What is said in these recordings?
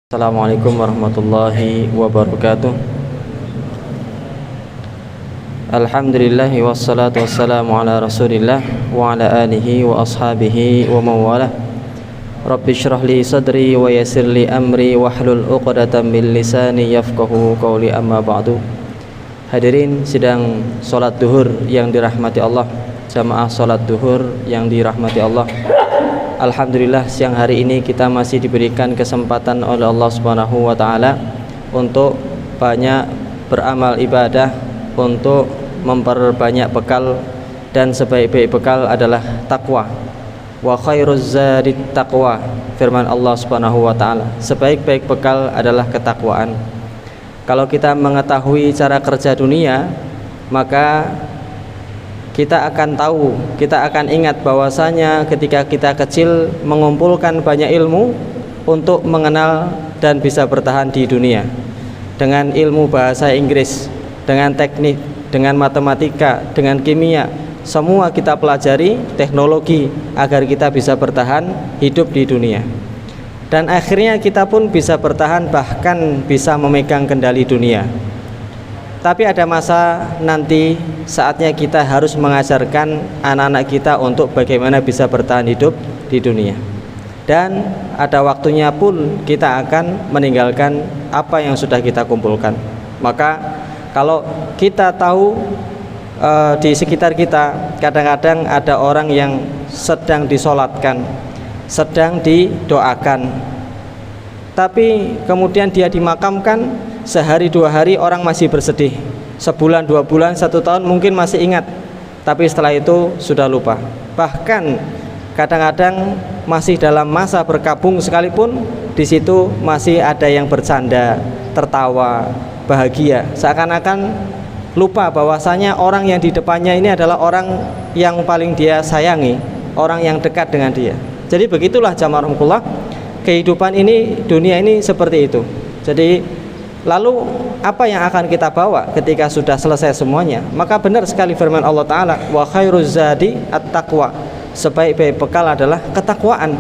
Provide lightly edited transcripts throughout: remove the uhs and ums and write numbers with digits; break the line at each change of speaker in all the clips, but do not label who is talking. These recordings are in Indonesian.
Assalamualaikum warahmatullahi wabarakatuh. Alhamdulillahi wassalatu wassalamu ala rasulillah wa ala alihi wa ashabihi wa mawalah. Rabbi syrah li sadri wa yassir li amri wahlul uqdatan min lisani yafqahu qawli, amma ba'du. Hadirin sidang salat duhur yang dirahmati Allah, jamaah salat duhur yang dirahmati Allah. Alhamdulillah, siang hari ini kita masih diberikan kesempatan oleh Allah Subhanahu wa taala untuk banyak beramal ibadah, untuk memperbanyak bekal, dan sebaik-baik bekal adalah takwa. Wa khairuz zadit taqwa, firman Allah Subhanahu wa taala, sebaik-baik bekal adalah ketakwaan. Kalau kita mengetahui cara kerja dunia, maka kita akan tahu, kita akan ingat bahwasanya ketika kita kecil mengumpulkan banyak ilmu untuk mengenal dan bisa bertahan di dunia. Dengan ilmu bahasa Inggris, dengan teknik, dengan matematika, dengan kimia, semua kita pelajari teknologi agar kita bisa bertahan hidup di dunia. Dan akhirnya kita pun bisa bertahan, bahkan bisa memegang kendali dunia. Tapi ada masa nanti saatnya kita harus mengajarkan anak-anak kita untuk bagaimana bisa bertahan hidup di dunia. Dan ada waktunya pun kita akan meninggalkan apa yang sudah kita kumpulkan. Maka kalau kita tahu di sekitar kita kadang-kadang ada orang yang sedang disolatkan, sedang didoakan, tapi kemudian dia dimakamkan, sehari dua hari orang masih bersedih, sebulan, 2 bulan, 1 tahun mungkin masih ingat, tapi setelah itu sudah lupa. Bahkan kadang-kadang masih dalam masa berkabung sekalipun, di situ masih ada yang bercanda, tertawa, bahagia, seakan-akan lupa bahwasanya orang yang di depannya ini adalah orang yang paling dia sayangi, orang yang dekat dengan dia. Jadi begitulah jamaah rahmatullah, kehidupan ini, dunia ini seperti itu. Jadi lalu apa yang akan kita bawa ketika sudah selesai semuanya? Maka benar sekali firman Allah Ta'ala, wa khairuz zadi at-taqwa, sebaik-baik bekal adalah ketakwaan.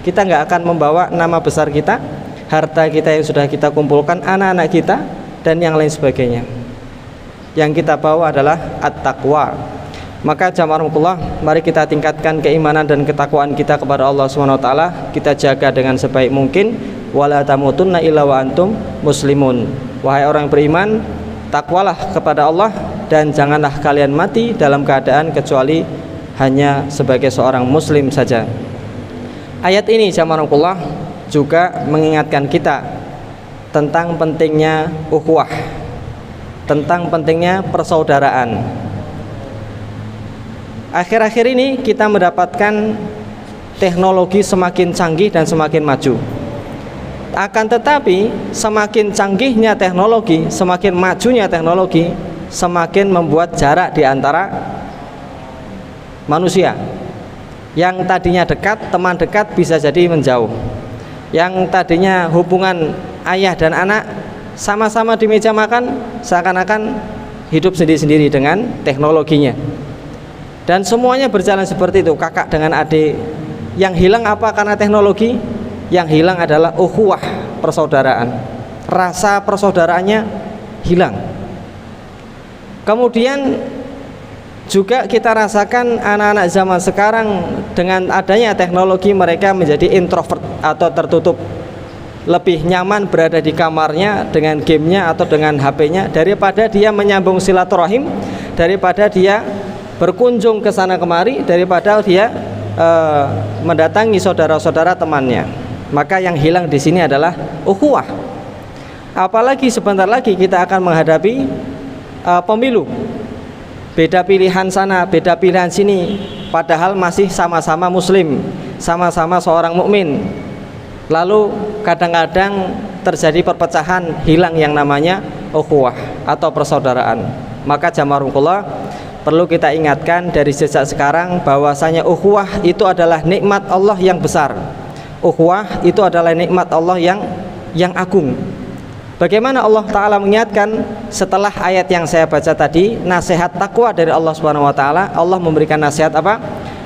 Kita nggak akan membawa nama besar kita, harta kita yang sudah kita kumpulkan, anak-anak kita, dan yang lain sebagainya. Yang kita bawa adalah at-taqwa. Maka jamaah rahmatullah, mari kita tingkatkan keimanan dan ketakwaan kita kepada Allah SWT. Kita jaga dengan sebaik mungkin. Wala tamutunna illa wa antum muslimun. Wahai orang beriman, takwalah kepada Allah dan janganlah kalian mati dalam keadaan kecuali hanya sebagai seorang muslim saja. Ayat ini jamaah rahmatullah juga mengingatkan kita tentang pentingnya ukhuwah, tentang pentingnya persaudaraan. Akhir-akhir ini kita mendapatkan teknologi semakin canggih dan semakin maju. Akan tetapi semakin canggihnya teknologi, semakin majunya teknologi, semakin membuat jarak di antara manusia. Yang tadinya dekat, teman dekat, bisa jadi menjauh. Yang tadinya hubungan ayah dan anak sama-sama di meja makan, seakan-akan hidup sendiri-sendiri dengan teknologinya. Dan semuanya berjalan seperti itu, kakak dengan adik. Yang hilang apa karena teknologi? Yang hilang adalah ukhuwah, persaudaraan. Rasa persaudaraannya hilang. Kemudian juga kita rasakan anak-anak zaman sekarang dengan adanya teknologi, mereka menjadi introvert atau tertutup. Lebih nyaman berada di kamarnya dengan gamenya atau dengan HP-nya daripada dia menyambung silaturahim, daripada dia berkunjung ke sana kemari, daripada dia mendatangi saudara-saudara temannya. Maka yang hilang di sini adalah ukhuwah. Apalagi sebentar lagi kita akan menghadapi pemilu. Beda pilihan sana, beda pilihan sini, padahal masih sama-sama muslim, sama-sama seorang mukmin. Lalu kadang-kadang terjadi perpecahan, hilang yang namanya ukhuwah atau persaudaraan. Maka jamaah rahmatullah, perlu kita ingatkan dari sejak sekarang bahwasanya ukhuwah itu adalah nikmat Allah yang besar. Ukhuwah itu adalah nikmat Allah yang agung. Bagaimana Allah Ta'ala mengingatkan setelah ayat yang saya baca tadi, nasihat takwa dari Allah Subhanahu wa Ta'ala. Allah memberikan nasihat apa?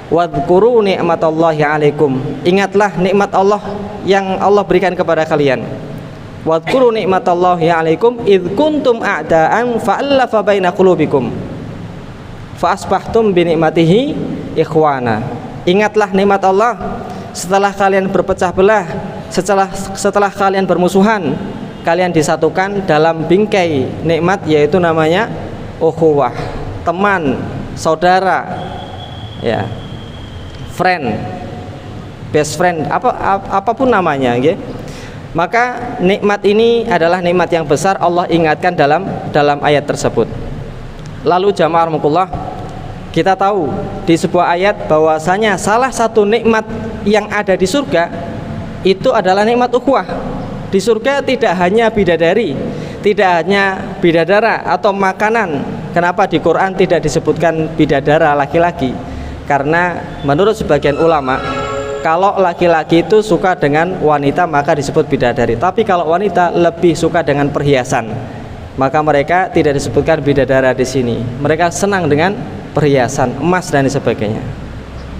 Wadhkuru ni'matallahi alaikum. Ingatlah nikmat Allah yang Allah berikan kepada kalian. Wadhkuru nikmatallahi 'alaikum id kuntum a'da'an fa'alafa baina qulubikum fa asbahtum bi ni'matihi ikhwana. Ingatlah nikmat Allah setelah kalian berpecah belah, setelah kalian bermusuhan, kalian disatukan dalam bingkai nikmat, yaitu namanya ukhuwah, teman, saudara, ya, friend, best friend, apapun namanya, gitu. Maka nikmat ini adalah nikmat yang besar, Allah ingatkan dalam ayat tersebut. Lalu jamaah rahimakumullah, kita tahu di sebuah ayat bahwasanya salah satu nikmat yang ada di surga itu adalah nikmat ukhuwah. Di surga tidak hanya bidadari, tidak hanya bidadara atau makanan. Kenapa di Quran tidak disebutkan bidadara laki-laki? Karena menurut sebagian ulama, kalau laki-laki itu suka dengan wanita maka disebut bidadari. Tapi kalau wanita lebih suka dengan perhiasan, maka mereka tidak disebutkan bidadara di sini. Mereka senang dengan perhiasan, emas dan sebagainya.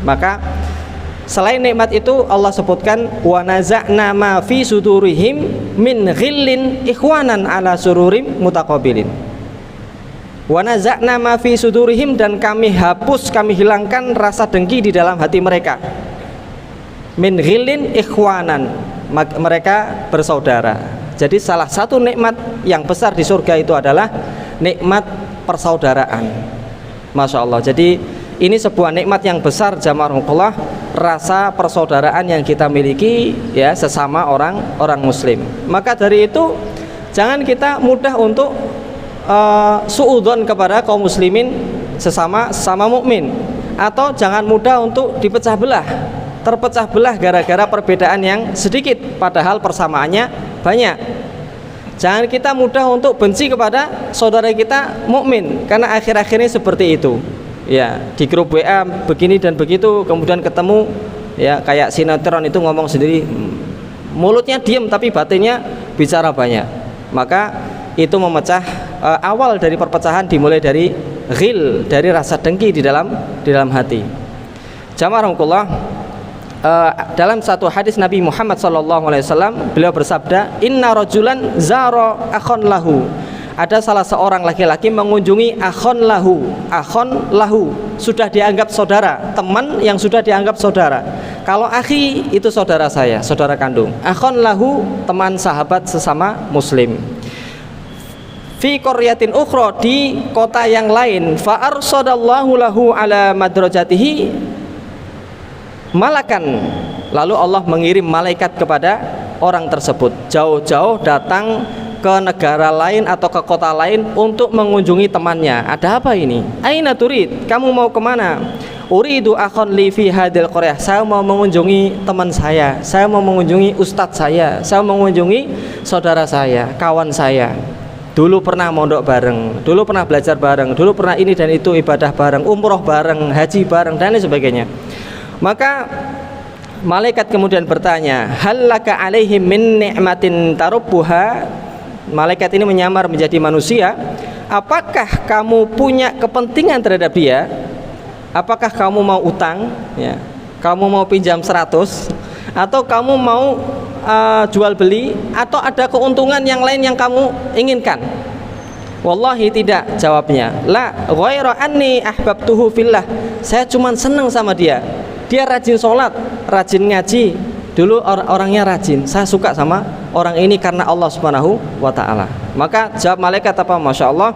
Maka selain nikmat itu Allah sebutkan wa naza'na ma fi sudurihim min ghillin ikhwanan ala sururim mutaqabilin. Wa naza'na ma fi sudurihim, dan kami hapus, kami hilangkan rasa dengki di dalam hati mereka. Min ghillin ikhwanan, mereka bersaudara. Jadi salah satu nikmat yang besar di surga itu adalah nikmat persaudaraan. Masya Allah. Jadi ini sebuah nikmat yang besar jamaah rahimakumullah, rasa persaudaraan yang kita miliki ya sesama orang muslim. Maka dari itu jangan kita mudah untuk suudzon kepada kaum muslimin sesama mukmin, atau jangan mudah untuk dipecah belah, terpecah belah gara-gara perbedaan yang sedikit padahal persamaannya banyak. Jangan kita mudah untuk benci kepada saudara kita mukmin, karena akhir-akhirnya seperti itu. Ya, di grup WA begini dan begitu, kemudian ketemu ya kayak sinetron itu ngomong sendiri, mulutnya diem tapi batinnya bicara banyak. Maka itu memecah, awal dari perpecahan dimulai dari ghil, dari rasa dengki di dalam hati. Jamaah rahimakumullah, dalam satu hadis Nabi Muhammad SAW beliau bersabda, inna rajulan zara akhon lahu, ada salah seorang laki-laki mengunjungi akhon lahu, sudah dianggap saudara, teman yang sudah dianggap saudara. Kalau akhi itu saudara saya, saudara kandung. Akhon lahu, teman sahabat sesama muslim. Fi qaryatin ukhra, di kota yang lain. Fa arsadallahu lahu ala madrajatihi malakan, lalu Allah mengirim malaikat kepada orang tersebut, jauh-jauh datang ke negara lain atau ke kota lain untuk mengunjungi temannya. Ada apa ini? Aina turid, kamu mau kemana? Uridu akhon li fi hadil qaryah, saya mau mengunjungi teman saya mau mengunjungi ustadz saya mau mengunjungi saudara saya, kawan saya. Dulu pernah mondok bareng, dulu pernah belajar bareng, dulu pernah ini dan itu, ibadah bareng, umroh bareng, haji bareng dan lain sebagainya. Maka malaikat kemudian bertanya, hallaka alaihim min ni'matin tarubbuha. Malaikat ini menyamar menjadi manusia. Apakah kamu punya kepentingan terhadap dia? Apakah kamu mau utang ya? Kamu mau pinjam 100, atau kamu mau jual beli, atau ada keuntungan yang lain yang kamu inginkan? Wallahi tidak, jawabnya. La ghaira anni ahbabtuhu fillah, saya cuma senang sama dia. Dia rajin sholat, rajin ngaji, dulu orangnya rajin, saya suka sama orang ini karena Allah Subhanahu wa ta'ala. Maka jawab malaikat apa? Masya Allah,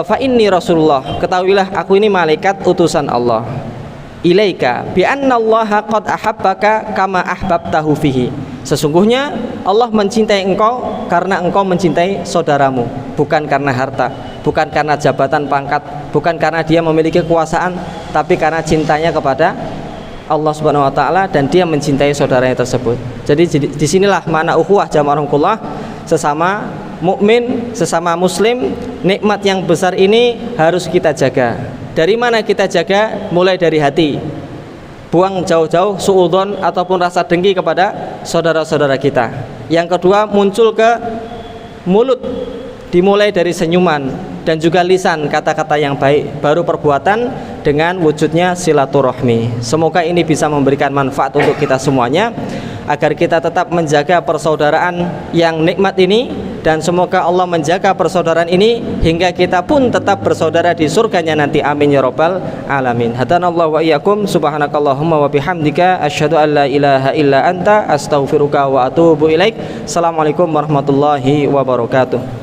fa inni Rasulullah, ketahuilah aku ini malaikat utusan Allah. Ilaika bi anna Allah qad ahabbaka kama ahbabtahu fihi, sesungguhnya Allah mencintai engkau karena engkau mencintai saudaramu, bukan karena harta, bukan karena jabatan pangkat, bukan karena dia memiliki kekuasaan, tapi karena cintanya kepada Allah Subhanahu wa ta'ala, dan dia mencintai saudaranya tersebut. Jadi disinilah makna ukhuwah jamaah rahimakumullah, sesama mukmin, sesama muslim. Nikmat yang besar ini harus kita jaga. Dari mana kita jaga? Mulai dari hati. Buang jauh-jauh suudzon ataupun rasa dengki kepada saudara-saudara kita. Yang kedua, muncul ke mulut, dimulai dari senyuman, dan juga lisan, kata-kata yang baik, baru perbuatan dengan wujudnya silaturahmi. Semoga ini bisa memberikan manfaat untuk kita semuanya, agar kita tetap menjaga persaudaraan yang nikmat ini, dan semoga Allah menjaga persaudaraan ini hingga kita pun tetap bersaudara di surganya nanti. Amin ya rabbal alamin. Hadanallahu wa iyyakum. Subhanakallahumma wa bihamdika asyhadu an la ilaha illa anta astaghfiruka wa atubu ilaik. Assalamualaikum warahmatullahi wabarakatuh.